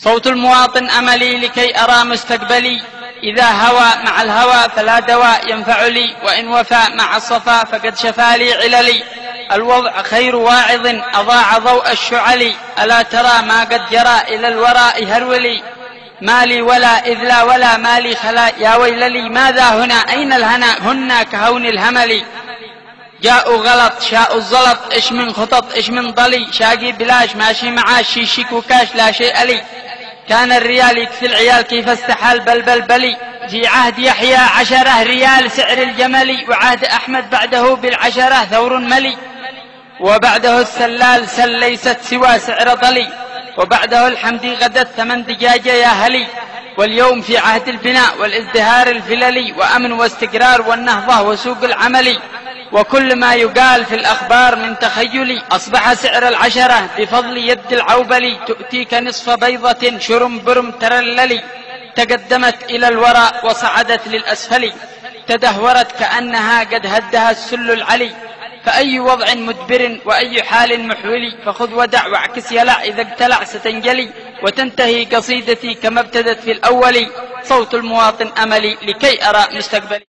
صوت المواطن أملي لكي أرى مستقبلي، إذا هوى مع الهوى فلا دواء ينفع لي، وإن وفى مع الصفا فقد شفى لي عللي. الوضع خير واعظ أضاع ضوء الشعل، ألا ترى ما قد جرى إلى الوراء هرولي. مالي ولا إذ لا ولا مالي خلا، يا ويل لي ماذا هنا أين الهنا، هن كهون الهمل. جاءوا غلط شاءوا الزلط، إيش من خطط إيش من ضلي، شاقي بلاش ماشي معاش شيشك وكاش لا شيء لي. كان الريال يكفي العيال كيف استحال بلي، في عهد يحيى 10 ريال سعر الجمل، وعهد أحمد بعده بالعشرة ثور ملي، وبعده السلال سل ليست سوى سعر ضلي، وبعده الحمدي غدت 8 دجاجة يا هلي. واليوم في عهد البناء والازدهار الفللي، وأمن واستقرار والنهضة وسوق العمل، وكل ما يقال في الأخبار من تخيلي. أصبح سعر العشرة بفضل يد العوبلي، تؤتيك نصف بيضة شرم برم ترللي. تقدمت إلى الوراء وصعدت للأسفل، تدهورت كأنها قد هدها السل العلي. فأي وضع مدبر وأي حال محولي، فخذ ودع واعكس يلع، إذا اقتلع ستنجلي. وتنتهي قصيدتي كما ابتدت في الأول، صوت المواطن أملي لكي أرى مستقبلي.